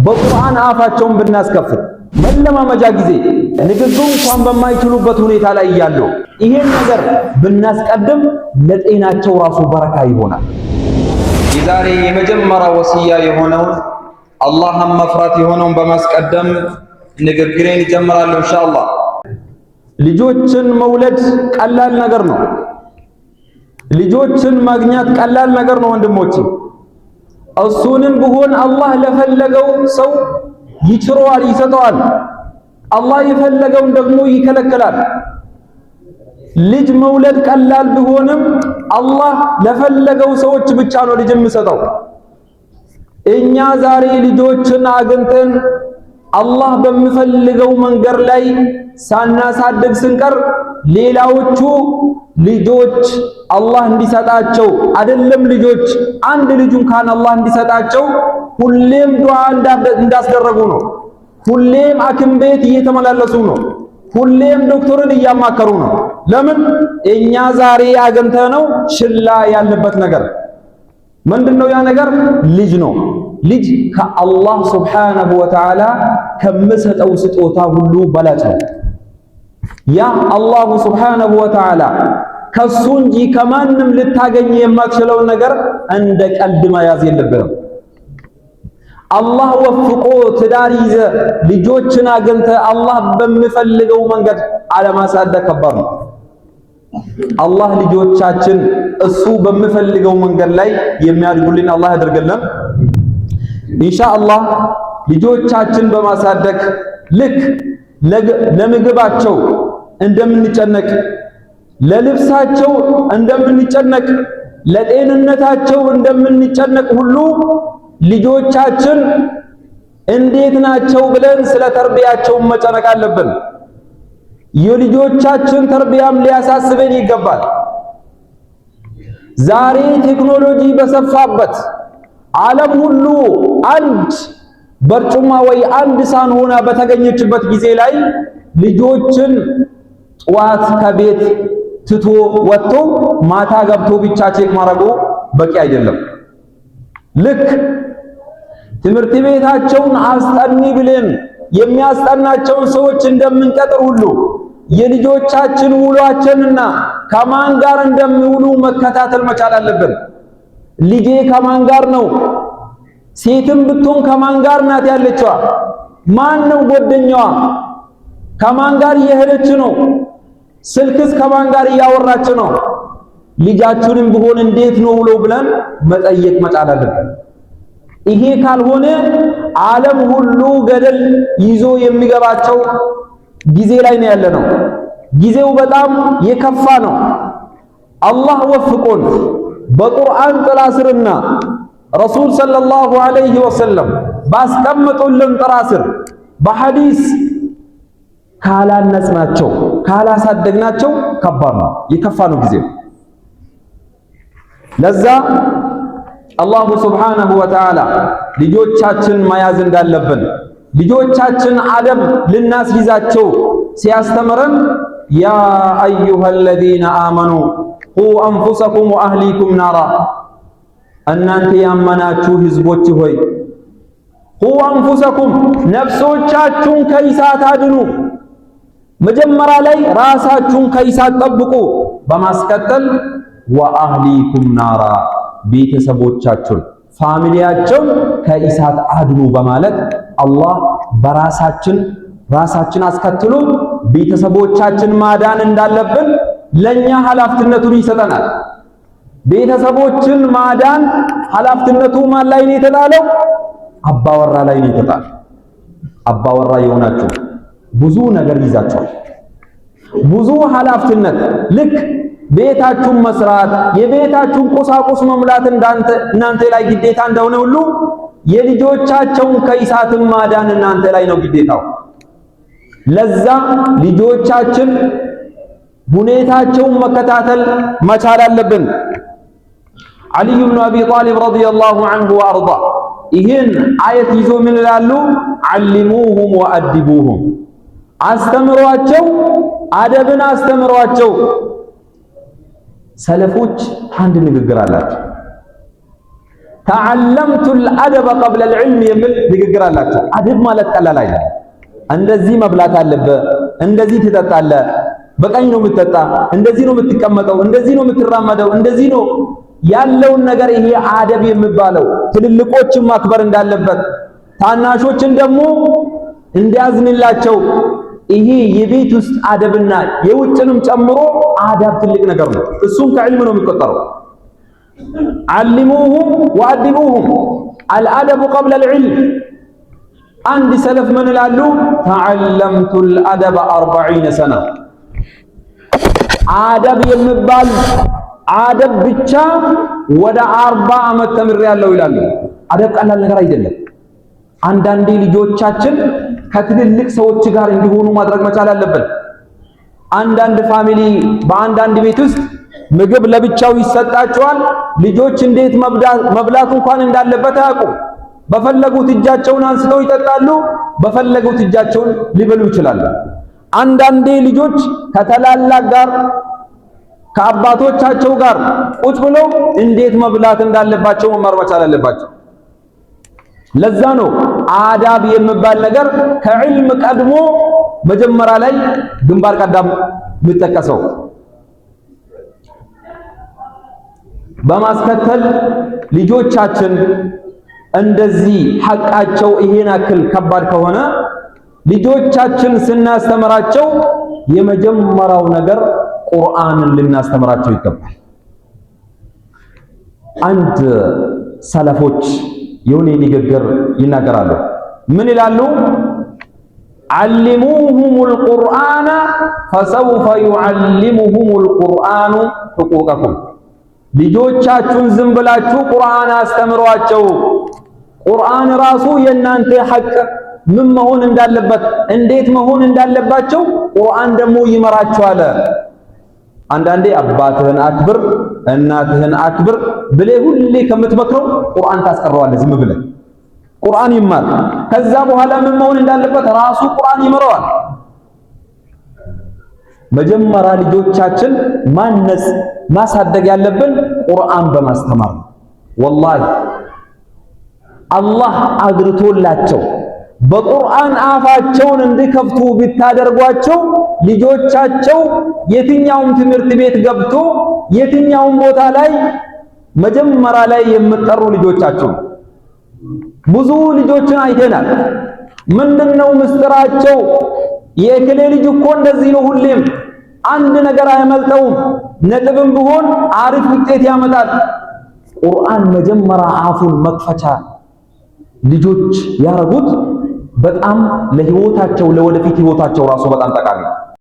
በቁርአን አፋቸውን ብናስከፍት መለማመጃ ጊዜ ንግግሩ እንኳን በማይችሉበት ሁኔታ ላይ እያሉ ይሄን ነገር ብናስቀድም ለጤናቸው ራሱ በረካ ይሆናል። የዛሬ የመጀመሪያ ወሲያ የሆነውን አላህን መፍራት የሆነውን በማስቀደም ንግግሬን ይጀምራለሁ ኢንሻአላህ። ልጆችን መውለድ ቀላል ነገር ነው። ልጆችን ማግኘት ቀላል ነገር ነው ወንድሞቼ። እሱንም ቢሆን አላህ ለፈለገው ሰው ይችረዋል፣ ይሰጠዋል። አላህ የፈለገውን ደግሞ ይከለክላል። ልጅ መውለድ ቀላል ቢሆንም አላህ ለፈለገው ሰዎች ብቻ ነው ልጅ የሚሰጠው። እኛ ዛሬ ልጆችን አግኝተን አላህ በሚፈልገው መንገድ ላይ ሳናሳድግ ስንቀር ሌላዎቹ ልጆች አላህ እንዲሰጣቸው አይደለም ልጆች አንድ ልጁን ካን አላህ እንዲሰጣቸው ሁሌም ዱዓ እንዳስደረጉ ነው። ሁሌም ሐኪም ቤት እየተመላለሱ ነው። ሁሌም ዶክተርን እያማከሩ ነው። ለምን? እኛ ዛሬ አግኝተነው ሽላ ያለበት ነገር ምንድነው? ያ ነገር ልጅ ነው። ልጅ ከአላህ ሱብሓነሁ ወተዓላ ከምሰጠው ስጦታ ሁሉ በላጭ ነው። ያ አላሁ ሱብሓነሁ ወተዓላ ከሱ እንጂ ከማንም ልታገኝ የማትችለውን ነገር እንደ ቀልድ መያዝ የለብንም። አላህ ወፍቆ ትዳር ይዘ ልጆችን አግኝተ አላህ በሚፈልገው መንገድ አለማሳደግ ከባድ ነው። አላህ ልጆቻችን እሱ በሚፈልገው መንገድ ላይ የሚያድጉልን አላህ ያድርግልን ኢንሻአላህ። ልጆቻችን በማሳደግ ልክ ለምግባቸው እንደምንጨነቅ፣ ለልብሳቸው እንደምንጨነቅ፣ ለጤንነታቸው እንደምንጨነቅ ሁሉ ልጆቻችን እንዴት ናቸው ብለን ስለ ተርቢያቸው መጨነቅ አለብን። የልጆቻችን ተርቢያም ሊያሳስበን ይገባል። ዛሬ ቴክኖሎጂ በሰፋበት ዓለም ሁሉ አንድ በርጩማ ወይ አንድ ሳህን ሆና በተገኘችበት ጊዜ ላይ ልጆችን ጠዋት ከቤት ትቶ ወጥቶ ማታ ገብቶ ብቻ ቼክ ማድረጉ በቂ አይደለም። ልክ ትምህርት ቤታቸውን አስጠኒ ብለን የሚያስጠናቸውን ሰዎች እንደምንቀጥር ሁሉ የልጆቻችን ውሏችንና ከማን ጋር እንደሚውሉ መከታተል መቻል አለብን። ልጄ ከማን ጋር ነው? ሴትም ብትሆን ከማን ጋር ናት ያለችዋ? ማን ነው ጓደኛዋ? ከማን ጋር እየሄደች ነው? ስልክስ ከማን ጋር እያወራች ነው? ልጃችንም ቢሆን እንዴት ነው ውሎ ብለን መጠየቅ መቻል አለብን። ይሄ ካልሆነ ዓለም ሁሉ ገደል ይዞ የሚገባቸው ጊዜ ላይ ነው ያለነው። ጊዜው በጣም የከፋ ነው። አላህ ወፍቆን በቁርአን ጥላ ስርና ረሱል ሰለላሁ ዐለይሂ ወሰለም ባስቀመጡልን ጥላ ስር በሐዲስ ካላነጽናቸው ካላሳደግናቸው ከባድ ነው፣ የከፋ ነው ጊዜው። ለዛ አላሁ ሱብሓነሁ ወተዓላ ልጆቻችን መያዝ እንዳለብን ልጆቻችን አደብ ልናስይዛቸው ሲያስተምረን ያ አዩሀለዚነ አመኑ ቁ አንፉሰኩም ወአህሊኩም ናራ፣ እናንተ ያመናችሁ ህዝቦች ሆይ ቁ አንፉሰኩም ነፍሶቻችሁን ከእሳት አድኑ። መጀመሪያ ላይ ራሳችሁን ከእሳት ጠብቁ፣ በማስከተል ወአህሊኩም ናራ ቤተሰቦቻችሁን ፋሚሊያቸውን ከእሳት አድኑ በማለት አላህ ራሳችን አስከትሎ ቤተሰቦቻችን ማዳን እንዳለብን ለኛ ኃላፊነቱን ይሰጠናል። ቤተሰቦችን ማዳን ኃላፊነቱ ማን ላይ ነው የተጣለው? አባወራ ላይ ነው የተጣለው። አባወራ የሆናችሁ ብዙ ነገር ይዛችኋል፣ ብዙ ኃላፊነት። ልክ ቤታችሁን መስራት የቤታችሁን ቁሳቁስ መሙላት እናንተ ላይ ግዴታ እንደሆነ ሁሉ የልጆቻቸውን ከእሳት ማዳን እናንተ ላይ ነው ግዴታው። ለዛ ልጆቻችን ሁኔታቸውን መከታተል መቻል አለብን። ዓሊ ብኑ አቢ ጣሊብ ረዲየላሁ ዐንሁ ወአርዳ ይህን አየት ይዞ ምን ይላሉ? ዓሊሙሁም ወአድቡሁም፣ አስተምሯቸው፣ አደብን አስተምሯቸው። ሰለፎች አንድ ንግግር አላቸው። ተዓለምቱል አደበ ቀብለል ዒልም የሚል ንግግር አላቸው። አደብ ማለት ቀላል አይደለም። እንደዚህ መብላት አለብህ፣ እንደዚህ ትጠጣለህ፣ በቀኝ ነው የምትጠጣ፣ እንደዚህ ነው የምትቀመጠው፣ እንደዚህ ነው የምትራመደው፣ እንደዚህ ነው ያለውን ነገር ይሄ አደብ የሚባለው ትልልቆችን ማክበር እንዳለበት ታናሾችን ደግሞ እንዲያዝንላቸው ይሄ የቤት ውስጥ አደብና የውጭንም ጨምሮ አዳብ ትልቅ ነገር ነው። እሱም ከዕልም ነው የሚቆጠረው። ዓሊሙሁም ወአዲቡሁም አልአደቡ ቀብለ አልዕልም። አንድ ሰለፍ ምን ይላሉ? ተዓለምቱል አደበ 40 ሰና አደብ የሚባል አደብ ብቻ ወደ 40 ዓመት ተምሬያለሁ ይላሉ። አደብ ቀላል ነገር አይደለም። አንዳንዴ ልጆቻችን ከትልልቅ ሰዎች ጋር እንዲሆኑ ማድረግ መቻል አለብን። አንዳንድ ፋሚሊ በአንዳንድ ቤት ውስጥ ምግብ ለብቻው ይሰጣቸዋል። ልጆች እንዴት መብላት እንኳን እንዳለበት አያውቁም። በፈለጉት እጃቸውን አንስተው ይጠጣሉ፣ በፈለጉት እጃቸውን ሊበሉ ይችላሉ። አንዳንዴ ልጆች ከተላላቅ ጋር ከአባቶቻቸው ጋር ቁጭ ብለው እንዴት መብላት እንዳለባቸው መማር መቻል አለባቸው። ለዛ ነው አዳብ የሚባል ነገር ከዕልም ቀድሞ መጀመሪያ ላይ ግንባር ቀደም የሚጠቀሰው። በማስከተል ልጆቻችን እንደዚህ ሐቃቸው ይሄን አክል ከባድ ከሆነ ልጆቻችን ስናስተምራቸው የመጀመሪያው ነገር ቁርአንን ልናስተምራቸው ይገባል። አንድ ሰለፎች የሆነ ንግግር ይናገራሉ። ምን ይላሉ? ዓሊሙሁሙል ቁርአነ ፈሰውፈ ዩዓሊሙሁሙል ቁርአኑ ሕቁቀኩም። ልጆቻችሁን ዝም ብላችሁ ቁርአን አስተምሯቸው። ቁርአን ራሱ የእናንተ ሐቅ ምን መሆን እንዳለበት እንዴት መሆን እንዳለባቸው ቁርአን ደግሞ ይመራችኋል። አንዳንዴ አባትህን አክብር እናትህን አክብር ብለህ ሁሌ ከምትመክረው ቁርአን ታስቀረዋለህ። ዝም ብለህ ቁርአን ይማር። ከዛ በኋላ ምን መሆን እንዳለበት ራሱ ቁርአን ይመራዋል። መጀመሪያ ልጆቻችን ማነጽ ማሳደግ ያለብን ቁርአን በማስተማር ነው። ወላሂ አላህ አግርቶላቸው በቁርአን አፋቸውን እንዲከፍቱ ቢታደርጓቸው ልጆቻቸው የትኛውም ትምህርት ቤት ገብቶ የትኛውም ቦታ ላይ መጀመሪያ ላይ የምትጠሩ ልጆቻቸው። ብዙ ልጆችን አይተናል። ምንድነው ምስጢራቸው? የእከሌ ልጅ እኮ እንደዚህ ነው፣ ሁሌም አንድ ነገር አይመልጠውም፣ ነጥብም ቢሆን አሪፍ ውጤት ያመጣል። ቁርአን መጀመሪያ አፉን መክፈቻ ልጆች ያረጉት በጣም ለህይወታቸው ለወደፊት ህይወታቸው ራሱ በጣም ጠቃሚ ነው።